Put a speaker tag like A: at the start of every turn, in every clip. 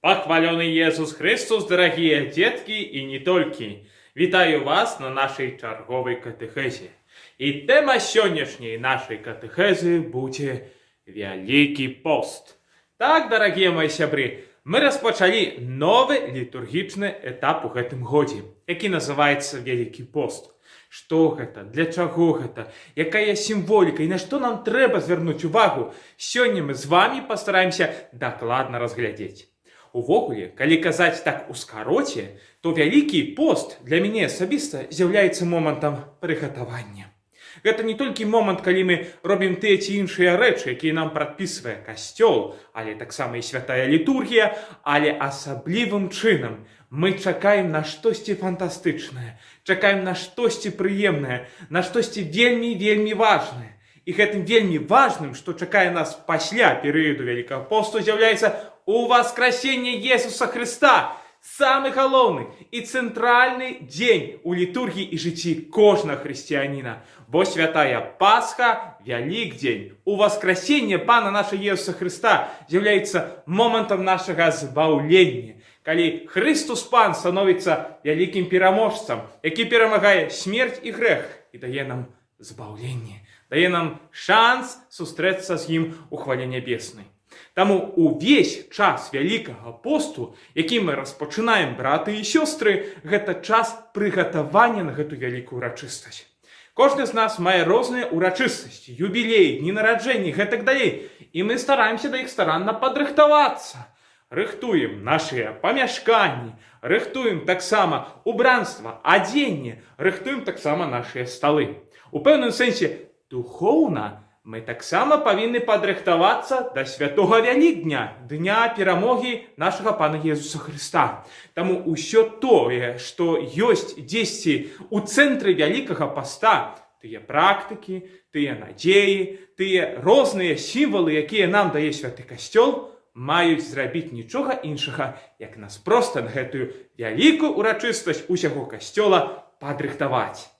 A: Похваленый Иисус Христос, дорогие детки и не только. Вітаю вас на нашей черговой катехезе. І тема сьогоднішньої нашої катехези буде Великий пост. Так, дорогие мои сябры, мы распочали новый литургичный этап у гэтым годзе, які называется Великий пост. Што гэта? Для чаго гэта? Якая сімволіка і на што нам трэба звярнуць увагу? Сёння мы з вами пастараемся дакладна разглядзець. Увогуле, калі казаць так у скароце, то Вялікі пост для мяне асабіста з'яўляецца момантам прыгатавання. Гэта не толькі момант, калі мы робім тыя ці іншыя рэчы, якія нам прадпісвае касцёл, але таксама і святая літургія, але асаблівым чынам мы чакаем на штосьці фантастычнае, чакаем на штосьці прыемнае, на штосьці вельмі важнае. І гэтым вельмі важным, што чакае нас пасля перыяду Вялікага посту, з'яўляецца Уваскресение Иисуса Христа, самый галоўны и центральный день у литургии и житии кожного христианина. Бо святая Пасха, Великдень, Уваскресение Пана нашего Иисуса Христа является моментом нашего збавлення, калі Христос Пан становится великим пераможцем, які перамагае смерть и грех и дае нам збавленне, дае нам шанс сустрэцца з ім у хвале нябеснай. Таму увесь час Вялікага посту, які мы распачынаем, браты і сёстры, гэта час прыгатавання на гэту вялікую урачыстасць. Кожны з нас мае розныя урачыстасці, юбілеі, дні нараджэнні, гэтак далей. І мы стараемся да іх старанна падрыхтавацца. Рыхтуем нашыя памяшканні, рыхтуем таксама убранства, адзенне, рыхтуем таксама нашыя сталы. У пэўным сэнсе духоўна мы таксама павінны падрыхтавацца да святога Вялікдня, дня перамогі нашага Пана Иисуса Христа. Таму ўсё тое, што ёсць дзесьці у цэнтры Вялікага поста, тыя практыкі, тыя надзеі, тыя розныя сімвалы, якія нам дае святы касцёл, маюць зрабіць нічога іншага, як нас проста на гэтую вялікую урачыстасць усяго касцёла падрыхтаваць.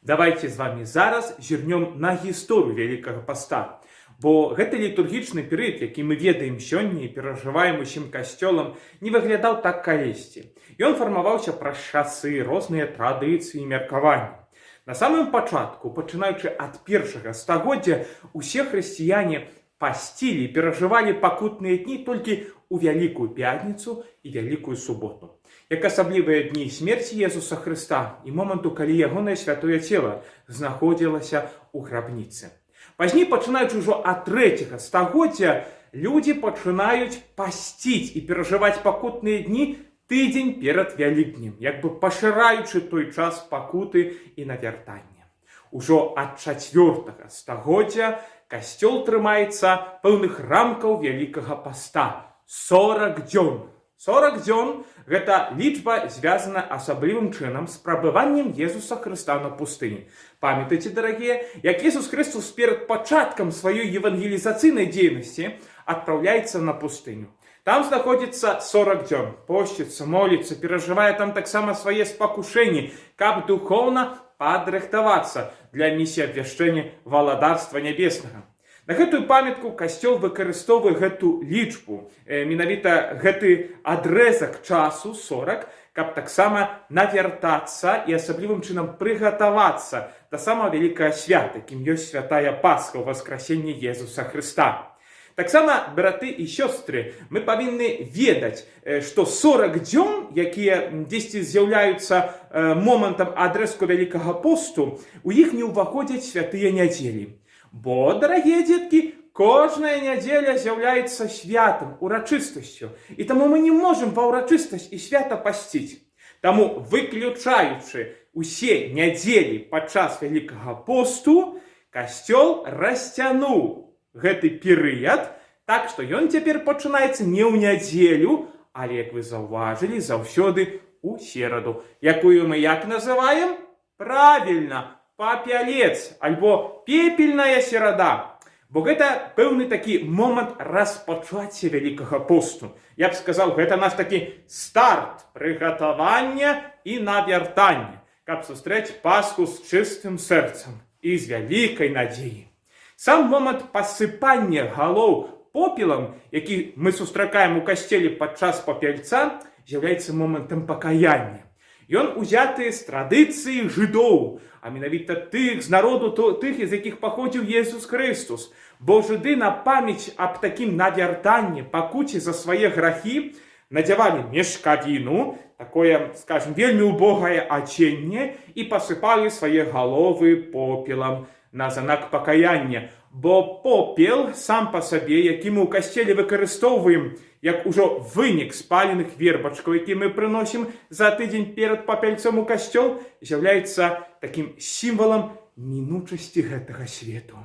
A: Давайте з вами зараз зірнем на гісторыю Вялікага поста, бо гэты літургічны перыяд, які мы ведаем сёння і перажываем усім касцёлам, не выглядаў так калісьці. Ён фармаваўся праз часы, розныя традыцыі і меркаванні. На самым пачатку, пачынаючы ад першага стагоддзя, усе хрысціяне пасцілі і перажывалі пакутныя дні толькі ў Вялікую пятніцу і Вялікую суботу, як асаблівыя дні смерці Иисуса Христа і моманту, калі ягонае святое цела знаходзілася ў грабніцы. Пазней, пачынаючы ўжо ад трэцяга стагоддзя, людзі пачынаюць пасціць і перажываць пакутныя дні тыдзень перад Вялікднем, як бы пашыраючы той час пакуты і навяртання. Ужо ад 4-го стагоддзя касцёл трымаецца пэўных рамкаў Вялікага поста – 40 дзён. 40 дзён – гэта лічба звязана асаблівым чынам з прабываннем Иисуса Христа на пустыні. Памятайце, дарагія, як Иисус Христос перад пачаткам сваёй евангелізацыйнай дзейнасці адпраўляецца на пустыню. Там знаходзіцца 40 дзён, посціцца, моліцца, перажывае там таксама свае спакушэнні, каб духоўна падрыхтавацца для місіі абвяшчэння валадарства нябеснага. На гэтую памятку касцёл выкарыстоўвае гэту лічбу, менавіта гэты адрэзак часу 40, каб таксама навяртацца і асаблівым чынам прыгатавацца да самага вялікага свята, якім ёсць святая Пасха, Воскресення Иисуса Христа. Таксама, браты і сёстры, мы павінны ведаць, што 40 дзён, якія дзесьці з'яўляюцца момантам адрэзку Вялікага посту, у іх не ўваходзяць святыя нядзелі. Бо, дарагія дзеткі, кожная нядзеля з'яўляецца святам, урачыстасцю. І таму мы не можам ва ўрачыстасць і свята пасціць. Таму, выключаючы усе нядзелі падчас Вялікага посту, касцёл расцянуў гэты перыяд, так што ён цяпер пачынаецца не ў нядзелю, але, як вы заўважылі, заўсёды ў сераду, якую мы як называем? Правільна! Папялец, альбо пепельная серада. Бо гэта пэўны такі момант распачацця Вялікага посту. Я б сказаў, гэта наш такі старт прыгатавання і навяртання, каб сустрэць Пасху з чыстым сэрцам і з вялікай надзеяй. Сам момант пасыпання галоў попелам, які мы сустракаем у касцеле падчас папельца, з'яўляецца момантам пакаяння. Ён узяты з традыцыі жыдоў, а менавіта тых з народу тых, з якіх паходзіў Jesús Христос. Бо жыды на памяць аб такім навяртанні, пакуце за свае грахі надзявалі мешкавіну, такое, скажем, вельмі убогае аченне і пасыпалі свае галовы попелам на знак пакаяння. Бо попел сам па сабе, які мы ў касцеле выкарыстоўваем, як ужо вынік спаленых вербачкаў, які мы прыносім за тыдзень перад папельцом у касцёл, з'яўляецца такім сімвалам мінучасці гэтага свету.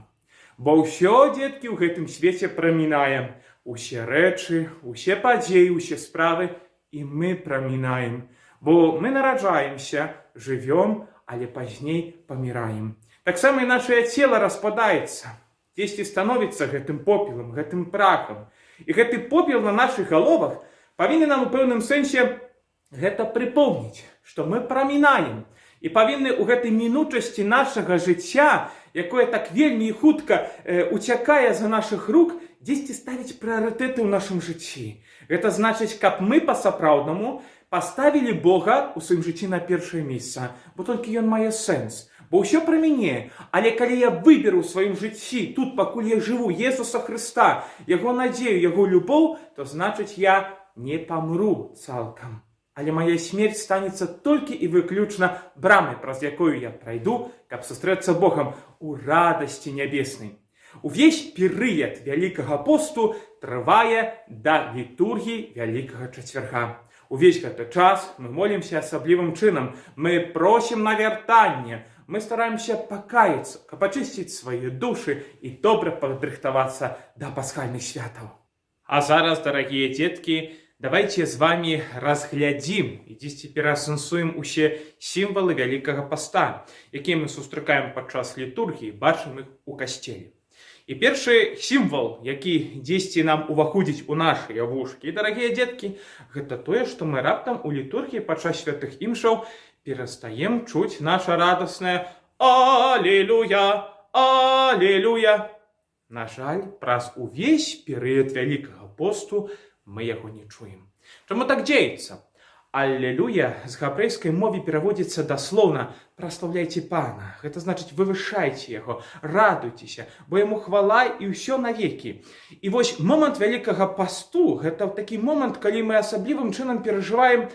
A: Бо ўсё, дзеткі, ў гэтым свеце прамінае. Усе рэчы, усе падзеі, усе справы, і мы прамінаем. Бо мы нараджаемся, жывём, але пазней паміраем. Таксама і нашае цела распадаецца. Дзесьці становіцца гэтым попелам, гэтым прахам. І гэты попел на нашых галовах павінен нам у пэўным сэнсе гэта прыпомніць, што мы прамінаем. І павінны ў гэтай мінучасці нашага жыцця, якое так вельмі і хутка уцякае за нашых рук, дзесьці ставіць прыярытэты ў нашым жыцці. Гэта значыць, каб мы па-сапраўднаму паставілі Бога ў сваім жыцці на першае месца, бо толькі ён мае сэнс. Бо ўсё пра мяне, але калі я выберу ў сваім жыцці, тут пакуль я жыву, Jesúsa Хрыста, яго надзею, яго любоў, то значыць я не памру цалкам. Але моя смерць станецца толькі і выключна брамай, праз якую я прайду, каб сустрэцца Богам у радасці нябеснай. Увесь перыяд Вялікага посту трывае да літургіі Вялікага чацвярга. Увесь гэты час мы молімся асаблівым чынам, мы просім навяртання, мы стараемся пакаяцца, каб ачысціць свае душы і добра падрыхтавацца да пасхальных святаў. А зараз, дарагія дзеткі, давайте з вами разглядзім і дзесьці пераасэнсуем усе сімвалы Вялікага паста, якія мы сустракаем падчас літургіі, бачым іх у касцеле. І першы сімвал, які дзесьці нам уваходзіць у нашыя вушкі, дарагія дзеткі, гэта тое, што мы раптам у літургіі падчас святых імшаў перастаем чуць наша радаснае «Алелуя! Алелуя!». На жаль, праз увесь перыяд Вялікага посту мы яго не чуем. Чаму так дзеецца? «Аллелуя» з габрэйскай мовы пераводзіцца даслоўна «праслаўляйце Пана». Гэта значыць «вывышайце яго, радуйцеся, бо яму хвала і ўсё навекі». І вось момант Вялікага пасту – гэта такі момант, калі мы асаблівым чынам перажываем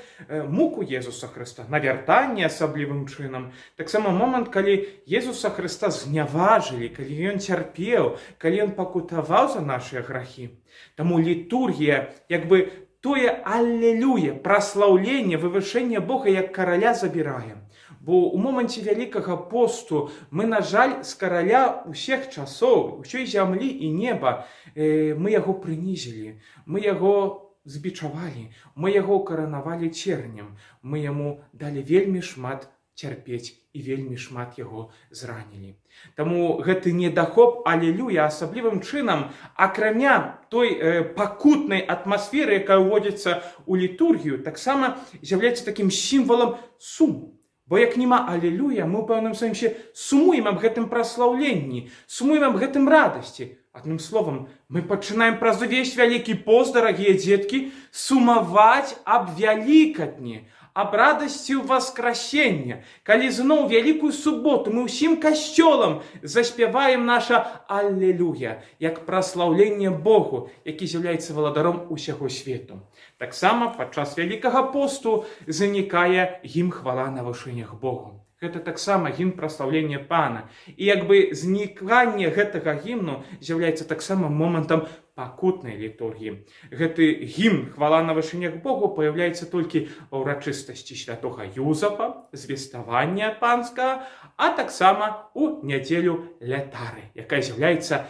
A: муку Jesúsa Хрыста, навяртанне асаблівым чынам. Таксама момант, калі Jesúsa Хрыста зняважылі, калі ён цярпеў, калі ён пакутаваў за нашыя грахі. Таму літургія, як бы, тое аллелуя, праслаўленне, вывышэнне Бога як караля забіраем. Бо ў моманце Вялікага посту мы, на жаль, з караля ўсіх часоў, усёй зямлі і неба, мы яго прынізілі, мы яго збічавалі, мы яго каранавалі цернем, мы яму далі вельмі шмат цярпець і вельмі шмат яго зранілі. Таму гэты недахоп алелюя асаблівым чынам, акрамя той пакутнай атмасферы, якая ўводзіцца ў літургію, таксама з'яўляецца такім сімвалам суму. Бо як няма алелюя, мы ў пэўным сэнсе сумуем аб гэтым праслаўленні, сумуем аб гэтым радасці. Адным словам, мы пачынаем праз увесь Вялікі пост, дарагія дзеткі, сумаваць аб Вялікадні, аб радасці ў васкрасення, калі зноў Вялікую суботу мы ўсім касцёлам заспяваем наша аллелуя, як праслаўленне Богу, які з'яўляецца валадаром усяго свету. Таксама падчас Вялікага посту занікае гімн хвала на вышынях Богу. Гэта таксама гімн праслаўлення Пана. І як бы зніканне гэтага гімну з'яўляецца таксама момантам пакутнай літургіі. Гэты гімн хвала на вышынях Богу паяўляецца толькі ва ўрачыстасці святога Юзапа, звеставання панскага, а таксама у нядзелю лятары, якая з'яўляецца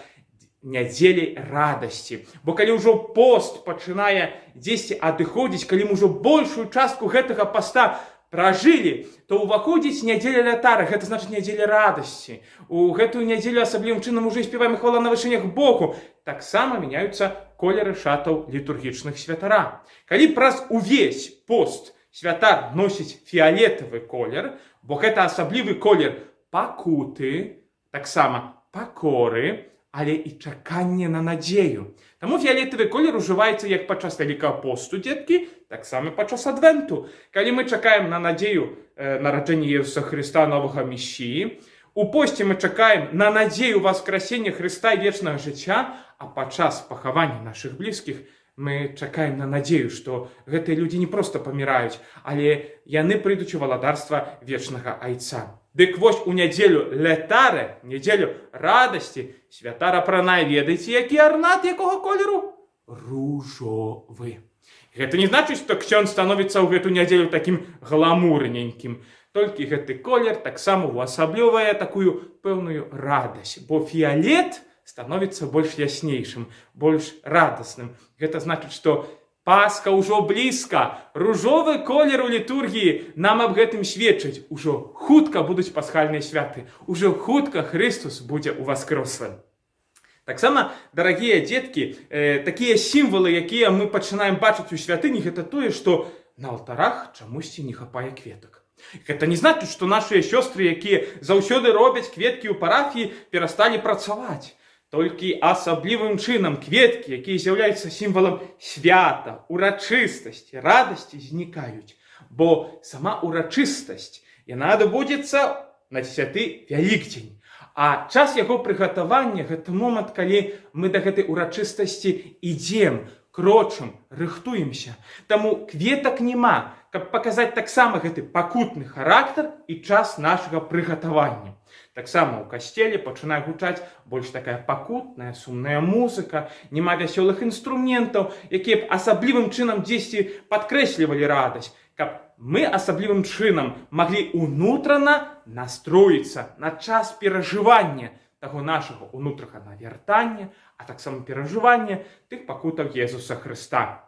A: нядзеляй радасці. Бо калі ўжо пост пачынае дзесьці адыходзіць, калі мы ўжо большую частку гэтага паста пражылі, то ўваходзіць нядзеля лятары, гэта значыць нядзеля радасці. У гэтую нядзелю асаблівым чынам уже спяваем хвала на вышынях Богу. Таксама мяняюцца колеры шатаў літургічных святара. Калі праз увесь пост святар носіць фіялетавы колер, бо гэта асаблівы колер пакуты, таксама пакоры, але і чаканне на надзею. Таму фіялетавы колер ужываецца як падчас Вялікага посту, дзеткі, так само падчас адвенту. Калі мы чакаем на надзею нараджэння Ісуса Хрыста, новага Месіі, у посце мы чакаем на надзею воскресення Хрыста і вечнага жыцця, а падчас пахавання нашых блізкіх мы чакаем на надзею, што гэтыя людзі не проста паміраюць, але яны прыйдуць у валадарства вечнага Айца. Дык вось у нядзелю летаре, нядзелю радасці, святара апранае, ведаеце, які арнат якога колеру? Ружовы. Гэта не значыць, што ксёндз становіцца ў гэту нядзелю такім гламурненькім. Толькі гэты колер таксама увасаблівае такую пэўную радасць, бо фіялет становіцца больш яснейшым, больш радасным. Гэта значыць, што Пасха ўжо блізка, ружовы колер у літургіі нам аб гэтым сведчыць. Ужо хутка будуць пасхальныя святы, ужо хутка Хрыстус будзе ўваскрэслы. Таксама, дарагія дзеткі, такія сімвалы, якія мы пачынаем бачыць у святыні, гэта тое, што на алтарах чамусьці не хапае кветак. Гэта не значыць, што нашыя сёстры, якія заўсёды робяць кветкі ў парафіі, перасталі працаваць. Толькі асаблівым чынам кветкі, якія з'яўляюцца сімвалам свята, урачыстасці, радасці, знікаюць. Бо сама урачыстасць, яна адбудзецца на святы Вялікдзень. А час яго прыгатавання – гэта момант, калі мы да гэтай урачыстасці ідзем, крочым, рыхтуемся. Таму кветак няма, каб паказаць таксама гэты пакутны характар і час нашага прыгатавання. Таксама ў касцеле пачынае гучаць больш такая пакутная, сумная музыка, няма вясёлых інструментаў, якія б асаблівым чынам дзесьці падкрэслівалі радасць, каб мы асаблівым чынам маглі ўнутрана настроіцца на час перажывання таго нашага ўнутранага навяртання, а таксама перажывання тых пакутаў Езуса Хрыста.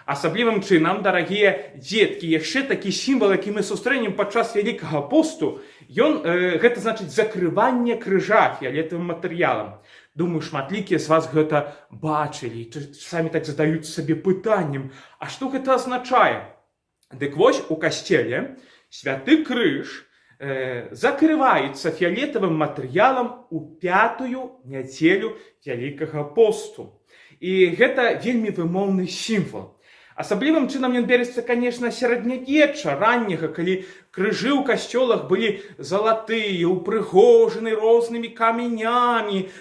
A: Асаблівым чынам, дарагія дзеткі, яшчэ такі сімвал, які мы сустрэнем падчас Вялікага посту, гэта значыць закрыванне крыжа фіялетавым матэрыялам. Думаю, шматлікія з вас гэта бачылі, самі так задаюць сабе пытаннем, а што гэта азначае? Дык вось у касцеле святы крыж закрываецца фіялетавым матэрыялам у 5-ю нядзелю Вялікага посту. І гэта вельмі вымоўны сімвал. Асаблівым чынам ён берецца, канешне, сярэднявечча ранняга, калі крыжы ў касцёлах былі залатыя, упрыгожаны рознымі каменямі,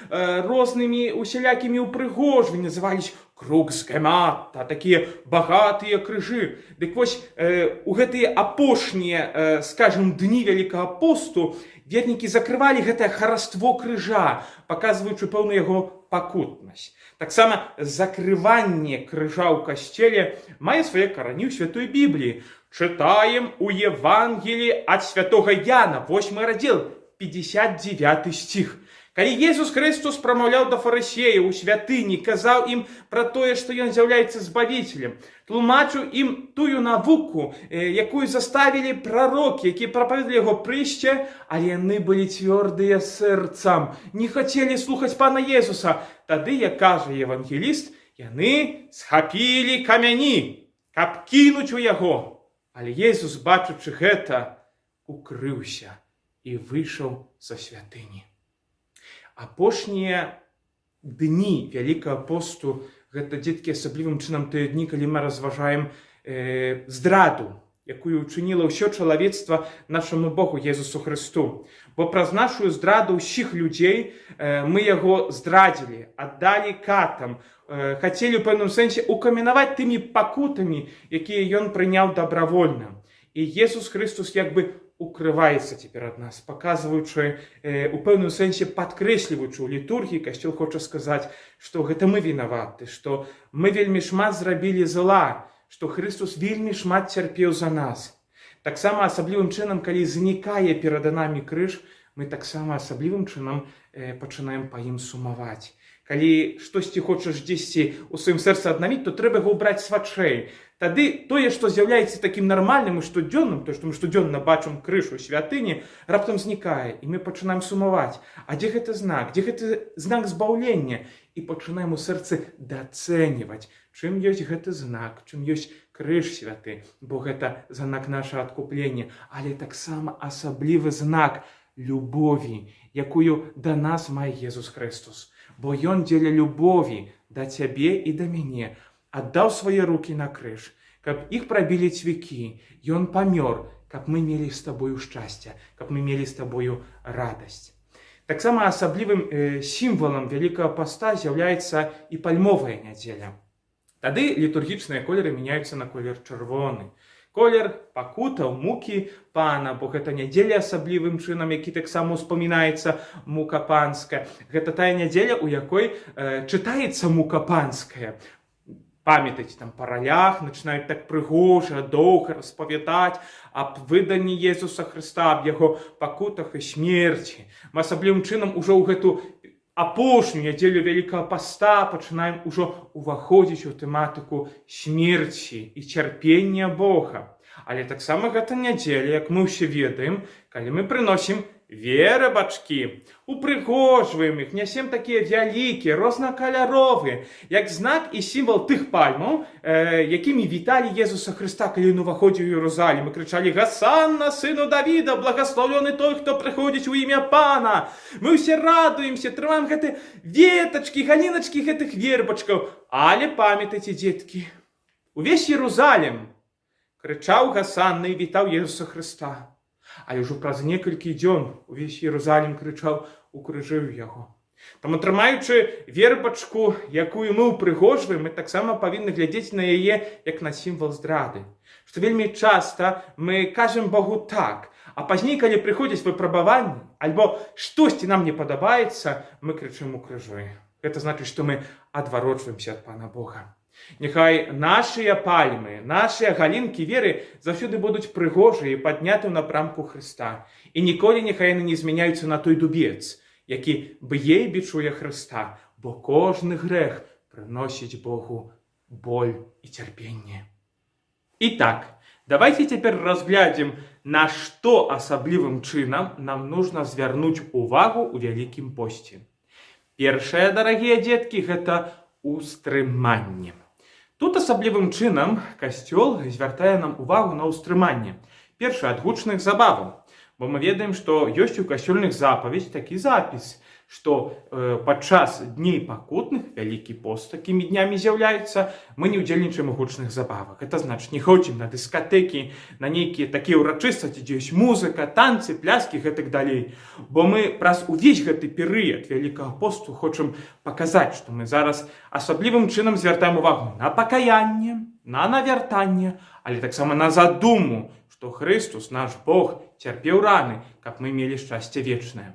A: рознымі усялякімі упрыгожваннямі, назывались кругсгемата, такія багатыя крыжы. Дык вось у гэтыя апошнія, скажем, дні Вялікага посту вернікі закрывалі гэтае хараство крыжа, паказваючы пэўную яго пакутнасць. Таксама закрыванне крыжа ў касцеле мае свае карані ў Святой Бібліі. Чытаем у Евангеліі ад святога Яна, 8 раздзел, 59 стих. Калі Езус Хрыстос прамаўляў да фарысеяў у святыні, казаў ім пра тое, што ён з'яўляецца збавіцелем, тлумачыў ім тую навуку, якую заставілі прарокі, якія прапаведалі яго прыйсце, але яны былі цвёрдыя сэрцам, не хацелі слухаць пана Езуса. Тады, як кажа евангеліст, яны схапілі камяні, каб кінуць у яго. Але Езус, бачачы гэта, укрыўся і выйшаў са святыні. Апошнія дні Вялікага посту – гэта, дзеткі, асаблівым чынам тыя дні, калі мы разважаем здраду, якую учыніла ўсё чалавецтва нашаму Богу Езусу Хрысту. Бо праз нашу здраду ўсіх людзей мы яго здрадзілі, аддалі катам, хацелі ў пэўным сэнсе укамянаваць тымі пакутамі, якія ён прыняў дабравольна. І Езус Хрыстос як бы укрываецца цяпер ад нас, паказваючы, у пэўным сэнсе падкрэсліваючы ў літургіі, касцёл хоча сказаць, што гэта мы вінаваты, што мы вельмі шмат зрабілі зла, што Хрыстос вельмі шмат цярпеў за нас. Таксама асаблівым чынам, калі знікае перад намі крыж, мы таксама асаблівым чынам пачынаем па ім сумаваць. Калі штосьці хочаш дзесьці ў сваім сэрцы аднавіць, то трэба яго ўбраць з вачэй. Тады тое, што з'яўляецца такім нармальным і штодзённым, то, што мы штодзённа бачым крыж у святыні, раптам знікае, і мы пачынаем сумаваць. А дзе гэты знак? Дзе гэты знак збаўлення? І пачынаем у сэрцы дацэньваць, чым ёсць гэты знак, чым ёсць крыж святы, бо гэта знак нашага адкуплення, але таксама асаблівы знак любові, якую да нас мае Єсус Христос. Бо Ён дзеля любові да цябе і да мяне аддаў свае рукі на крыж, каб іх прабілі цвікі. Ён памёр, каб мы мелі з табою шчасце, каб мы мелі з табою радасць. Таксама асаблівым сімвалам Вялікага паста з'яўляецца і пальмовая нядзеля. Тады літургічныя колеры мяняюцца на колер чырвоны. Колер пакутаў, мукі пана, бо гэта нядзеля асаблівым чынам, які таксама успамінаецца мука панская. Гэта тая нядзеля, у якой чытаецца мука панская. Памятаць там па ралях, начинаюць так прыгожа, доўга распавядаць аб выданні Езуса Хрыста, аб яго пакутах і смерці. Мы асаблівым чынам ужо ў гэту апошнюю нядзелю Вялікага паста пачынаем ужо уваходзіць у тэматыку смерці і цярпення Бога. Але таксама гэта нядзеля, як мы ўсе ведаем, калі мы прыносім верабачкі, упрыгожваем іх, нясем такія вялікія, рознакаляровыя, як знак і сімвал тых пальмаў, якімі віталі Езуса Хрыста, калі ён уваходзіў у Єрусалім. І крычалі: «Гасанна, сыну Давіда, благословлены той, хто прыходзіць у імя Пана». Мы ўсе радуемся, трымаем гэтыя ветачкі, галіначкі гэтых вербачкаў. Але памятайце, дзеткі, увесь Єрусалім крычаў гасанна і вітаў Езуса Хрыста. Але ўжо праз некалькі дзён увесь Єрусалім крычаў: «Укрыжыў яго». Таму, трымаючы вербачку, якую мы упрыгожваем, мы таксама павінны глядзець на яе як на сімвал здрады. Што вельмі часта мы кажам Богу так, а пазней, калі прыходзяць выпрабаванні, альбо штосьці нам не падабаецца, мы крычым: «Укрыжуй». Гэта значыць, што мы адварочваемся ад Пана Бога. Няхай нашыя пальмы, нашыя галінкі веры заўсёды будуць прыгожыя і падняты ў напрамку Хрыста. І ніколі няхай яны не змяняюцца на той дубец, які б'е і бичуе Хрыста, бо кожны грэх прыносіць Богу боль і цярпенне. І так, давайте цяпер разглядзім, на што асаблівым чынам нам нужна звярнуць увагу ў Вялікім посце. Першае, дарагія дзеткі, гэта устрыманне. Тут асаблівым чынам Касцёл звяртае нам увагу на ўстрыманне. Першы, ад гучных забаваў. Бо мы ведаем, што ёсць у касцёльных запаведзь такі запіс, што падчас дней пакутных, Вялікі пост такімі днямі з'яўляецца, мы не ўдзельнічаем у гучных забавах. Гэта значыць, не ходзім на дыскатэкі, на нейкія такія ўрачыстасці, дзе ёсць музыка, танцы, пляскі, гэтак далей. Бо мы праз увесь гэты перыяд Вялікага посту хочам паказаць, што мы зараз асаблівым чынам звяртаем увагу на пакаянне, на навяртанне, але таксама на задуму, што Хрыстус, наш Бог, цярпеў раны, каб мы мелі шчасце вечнае.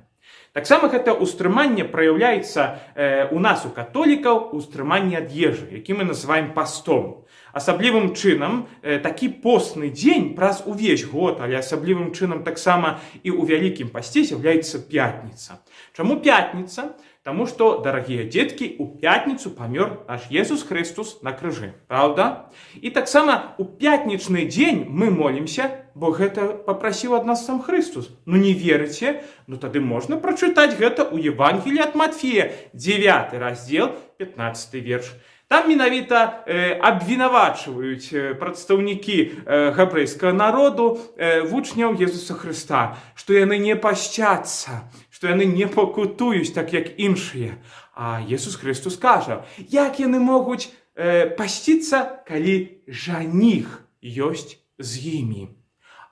A: Таксама гэта ўстрыманне праяўляецца у нас, у католікаў, устрыманне ад ежы, які мы называем пастом. Асаблівым чынам такі постны дзень праз увесь год, але асаблівым чынам таксама і ў Вялікім пасце з'яўляецца пятніца. Чаму пятніца? Таму што, дарагія дзеткі, у пятніцу памёр наш Езус Хрыстус на крыжы. Праўда? І таксама у пятнічны дзень мы молімся, бо гэта папрасіў ад нас сам Хрыстус. Ну не верыце? Ну тады можна прачытаць гэта ў Евангеліі ад Матфея, 9 раздзел, 15 верш. Там менавіта абвінавачваюць прадстаўнікі габрэйскага народу вучняў Езуса Хрыста, што яны не пасцяцца, што яны не пакутуюць так, як іншыя. А Езус Хрыстус кажа, як яны могуць пасціцца, калі жаніх ёсць з імі.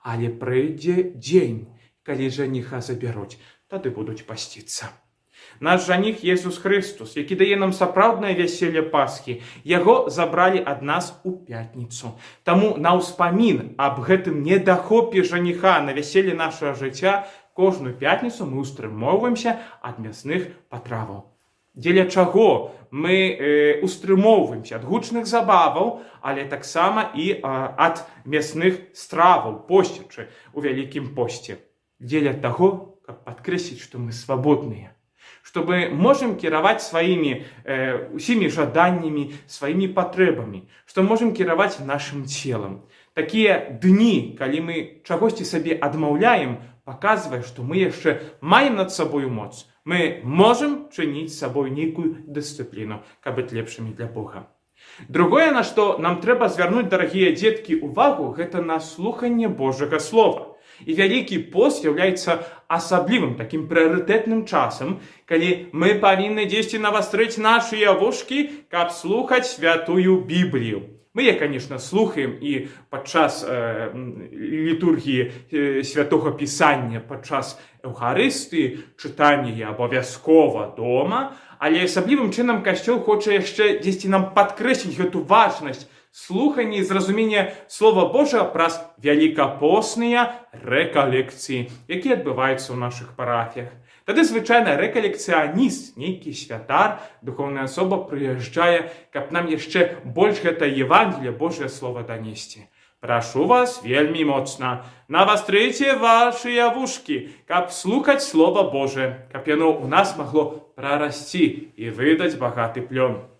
A: Але прыйдзе дзень, калі жаніха забяруць, тады будуць пасціцца. Наш жаніх Езус Хрыстус, які дае нам сапраўднае вяселле Пасхі, яго забралі ад нас у пятніцу. Таму на ўспамін аб гэтым недахопе жаніха на вяселле нашага жыцця кожную пятніцу мы ўстрымоўваемся ад мясных патраваў. Дзеля чаго мы устрымоўваемся ад гучных забаваў, але таксама і ад мясных страваў, посцячы ў Вялікім посце. Дзеля таго, каб падкрэсліць, што мы свабодныя, што мы можам кіраваць сваімі усімі жаданнямі, сваімі патрэбамі, што можам кіраваць нашым целам. Такія дні, калі мы чагосьці сабе адмаўляем, паказвае, што мы яшчэ маем над сабою моц. Мы можам чыніць з сабой нейкую дысцыпліну, каб быць лепшымі для Бога. Другое, на што нам трэба звярнуць, дарагія дзеткі, увагу, гэта на слуханне Божага Слова. І Вялікі пост з'яўляецца асаблівым такім прыярытэтным часам, калі мы павінны дзесьці навастрыць нашыя вушкі, каб слухаць святую Біблію. Мы яе, конечно, слухаем і падчас літургіі святога Пісання, падчас Еўхарыстыі, чытання яе абавязкова дома, але асаблівым чынам Касцёл хоча яшчэ дзесьці нам падкрэсліць гэту важнасць слухання і зразумення Слова Божага праз вялікапосныя рэкалекцыі, якія адбываюцца ў нашых парафіях. Тады, звычайна, рэкалекцыяніст, нейкі святар, духовная асоба прыязджае, каб нам яшчэ больш гэта Евангелие, Божае Слово данесці. Прашу вас вельмі моцна, навастрыйце вашыя вушкі, каб слухаць Слово Божае, каб яно ў нас магло прарасці і выдаць багаты плён.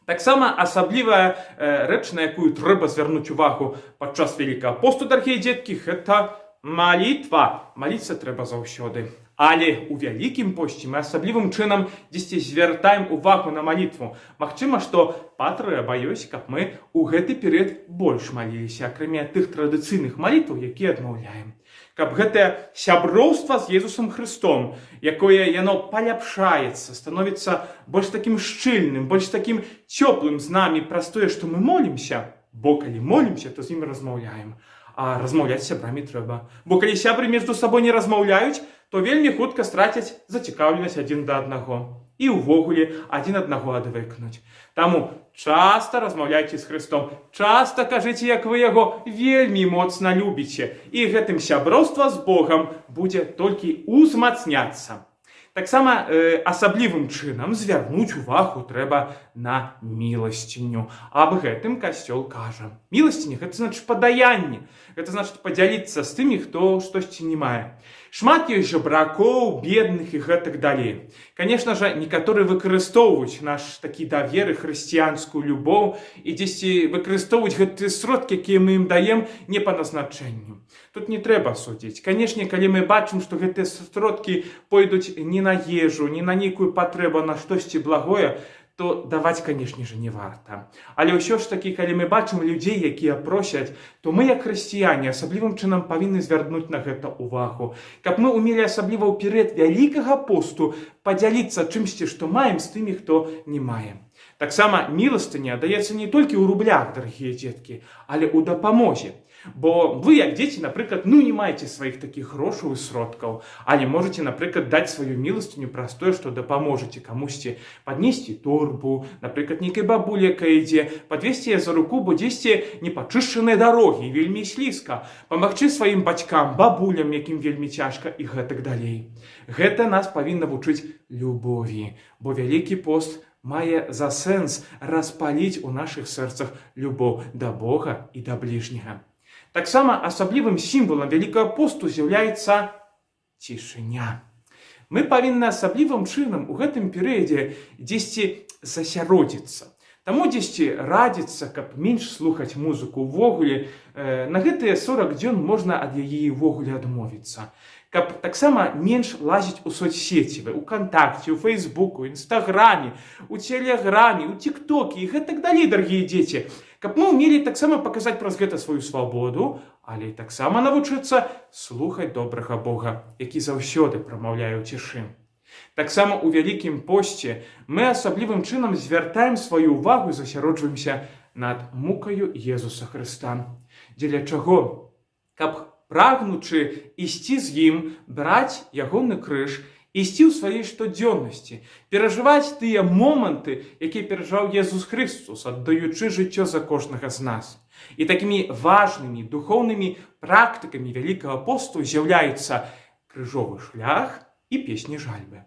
A: Таксама асаблівая рэч, на якую трэба звярнуць увагу падчас Вялікага посту, дарагія дзеткі, гэта малітва. Маліцца трэба заўсёды. Але ў Вялікім посце мы асаблівым чынам дзесьці звяртаем увагу на малітву. Магчыма, што патрэба ёсць, каб мы ў гэты перыяд больш маліліся, акрамя тых традыцыйных малітваў, якія адмаўляем. Каб гэтае сяброўства з Езусам Христом, якое яно паляпшаецца, становіцца больш такім шчыльным, больш такім цёплым з намі праз тое, што мы молімся, бо калі молімся, то з імі размаўляем. А размаўляць з сябрамі трэба. Бо калі сябры між сабой не размаўляюць, то вельмі хутка страцяць зацікаўленасць адзін да аднаго. І ўвогуле адзін аднаго адвыкнуць. Таму часта размаўляйце з Христом, часта кажыце, як вы яго вельмі моцна любіце. І гэтым сяброўства з Богам будзе толькі узмацняцца. Таксама асаблівым чынам звярнуць увагу трэба на міласціню. Аб гэтым Касцёл кажа. Міласціня – гэта значыць падаянне. Гэта значыць падзяліцца з тымі, хто штосьці не мае. Шмат ёсць жабракоў, бедных і гэтак далей. Канешне ж, некаторыя выкарыстоўваюць наш такі давер і хрысціянскую любоў і дзесьці выкарыстоўваюць гэтыя сродкі, якія мы ім даем, не па назначэнню. Тут не трэба судзіць. Канешне, калі мы бачым, што гэтыя сродкі пойдуць не на ежу, не на нейкую патрэбу, на штосьці благое, то даваць, канешне ж, не варта. Але ўсё ж такі, калі мы бачым людзей, якія просяць, то мы, як хрысціяне, асаблівым чынам павінны звярнуць на гэта увагу. Каб мы ўмелі асабліва ў перыяд Вялікага посту падзяліцца чымсьці, што маем, з тымі, хто не мае. Таксама міластыня даецца не толькі ў рублях, дарагія дзеткі, але ў дапамозе. Бо вы, як дзеці, напрыклад, не маеце сваіх такіх грошаў і сродкаў, але можаце, напрыклад, даць сваю міласціню праз тое, што дапаможаце камусьці паднесці торбу, напрыклад, нейкай бабулі, якая ідзе, падвесці яе за руку, бо дзесьці непачышчаныя дарогі, вельмі слізка, памагчы сваім бацькам, бабулям, якім вельмі цяжка і гэтак далей. Гэта нас павінна вучыць любові, бо Вялікі пост мае за сэнс распаліць у нашых сэрцах любоў да Бога і да бліжняга. Таксама асаблівым сімвалам Вялікага посту з'яўляецца цішыня. Мы павінны асаблівым чынам у гэтым перыядзе дзесьці засяродзіцца. Таму дзесьці радзіцца, каб менш слухаць музыку ўвогуле. На гэтыя 40 дзён можна ад яе ўвогуле адмовіцца. Каб таксама менш лазіць у соцсецівы, у Кантакце, у Фейсбуку, у Інстаграме, у Телеграме, у Тіктокі і гэтак далей, дарагія дзеці. Каб мы ўмелі таксама паказаць праз гэта сваю свабоду, але і таксама навучыцца слухаць добрага Бога, які заўсёды прамаўляе ў цішы. Таксама ў Вялікім посце мы асаблівым чынам звяртаем сваю ўвагу і засяроджваемся над мукаю Езуса Хрыста. Дзеля чаго? Каб прагнучы ісці з ім, браць ягоны крыж, ісці ў сваёй штодзённасці, перажываць тыя моманты, якія перажываў Езус Христос, аддаючы жыццё за кожнага з нас. І такімі важнымі духоўнымі практыкамі Вялікага посту з'яўляюцца крыжовы шлях і песні жальбы.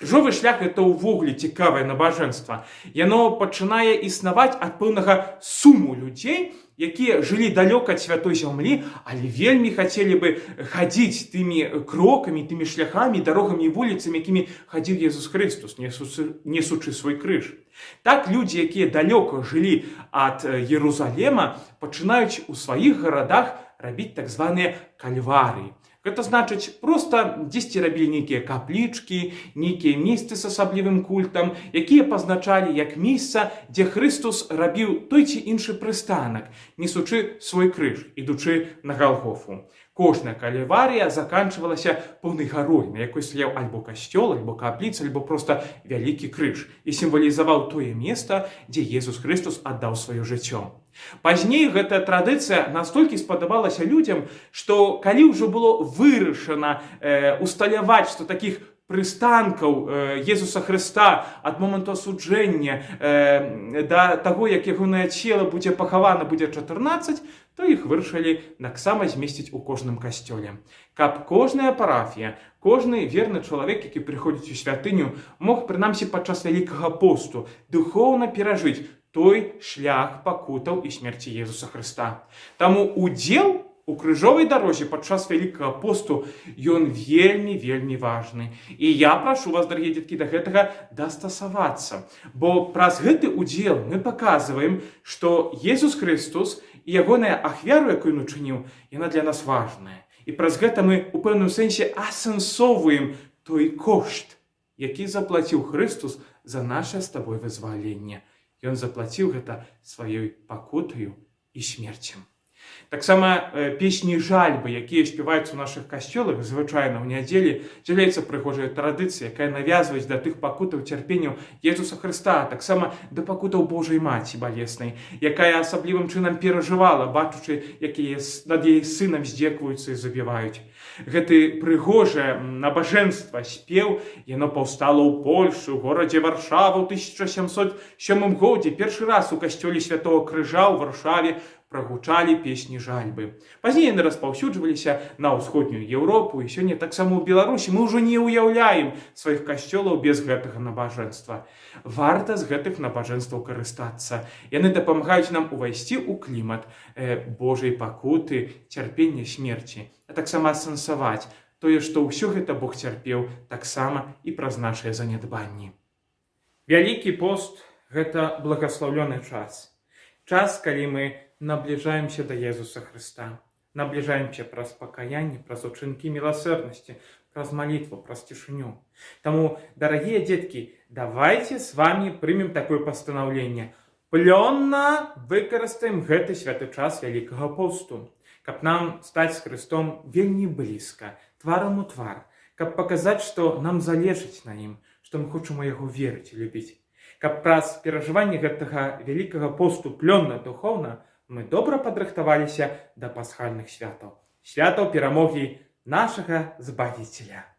A: Крыжовы шлях – гэта ўвогуле цікавае набажэнства. Яно пачынае існаваць ад пэўнага суму людзей, якія жылі далёка ад святой зямлі, але вельмі хацелі бы хадзіць тымі крокамі, тымі шляхамі, дарогамі і вуліцамі, якімі хадзіў Езус Христос, несучы свой крыж. Так людзі, якія далёка жылі ад Єрусалема, пачынаюць у сваіх гарадах рабіць так званыя кальварыі. Гэта значыць, проста дзесьці рабілі нейкія каплічкі, нейкія месцы з асаблівым культам, якія пазначалі як месца, дзе Христос рабіў той ці іншы прыстанак, несучы свой крыж, ідучы на Галгофу. Кожная калеварія заканчивалася поўнай гарой, на якой стаяў альбо касцёл, альбо капліца, альбо проста вялікі крыж і сімвалізаваў тое месца, дзе Езус Христос аддаў сваё жыццё. Пазней гэтая традыцыя настолькі спадабалася людзям, што калі ўжо было вырашана усталяваць, што такіх прыстанкаў Езуса Хрыста ад моманту асуджэння да таго, як ягонае цела будзе пахавана, будзе 14, то іх вырашылі таксама змесціць у кожным касцёле. Каб кожная парафія, кожны верны чалавек, які прыходзіць у святыню, мог прынамсі падчас Вялікага посту духоўна перажыць той шлях пакутаў і смерці Езуса Хрыста. Таму удзел у крыжовай дарозе падчас Вялікага посту ён вельмі важны. І я прашу вас, дарагія дзеткі, да гэтага дастасавацца. Бо праз гэты удзел мы паказваем, што Езус Христос і ягоная ахвяра, якую ён учыніў, яна для нас важная. І праз гэта мы у пэўным сэнсе асэнсоўваем той кошт, які заплаціў Христос за наше з табой вызваленне. Ён заплаціў гэта сваёй пакутаю і смерцем. Таксама песні жальбы, якія спяваюцца ў нашых касцёлах, звычайна ў нядзелі, з'яўляецца прыгожая традыцыя, якая навязваюць да тых пакутаў цярпенняў Езуса Хрыста, таксама да пакутаў Божай Маці балеснай, якая асаблівым чынам перажывала, бачучы, як над яе сынам здзекваюцца і забіваюць. Гэты прыгожае набажэнства спеў, яно паўстала ў Польшы, у горадзе Варшава ў 1707 годзе. Першы раз у касцёле Святого Крыжа ў Варшаве прагучалі песні жальбы. Пазней яны распаўсюджваліся на ўсходнюю Еўропу, і сёння таксама ў Беларусі мы ўжо не ўяўляем сваіх касцёлаў без гэтага набажэнства. Варта з гэтых набажэнстваў карыстацца. Яны дапамагаюць нам увайсці ў клімат Божай пакуты, цярпення смерці, а таксама асэнсаваць тое, што ўсё гэта Бог цярпеў таксама і праз нашыя занядбанні. Вялікі пост – гэта благаслаўлёны час. Час, калі мы набліжаемся да Езуса Хрыста. Набліжаемся праз пакаянне, праз учынкі міласэрнасці, праз малітву, праз цішыню. Таму, дарагія дзеткі, давайце з вамі прымем такое пастанаўленне. Плённа выкарыстаем гэты святы час Вялікага посту, каб нам стаць з Хрыстом вельмі блізка, тварам у твар, каб паказаць, што нам залежыць на ім, што мы хочам у яго верыць і любіць. Каб праз перажыванне гэтага Вялікага посту плённа духоўна мы добра падрыхтаваліся да пасхальных святаў, святаў перамогі нашага Збавіцеля.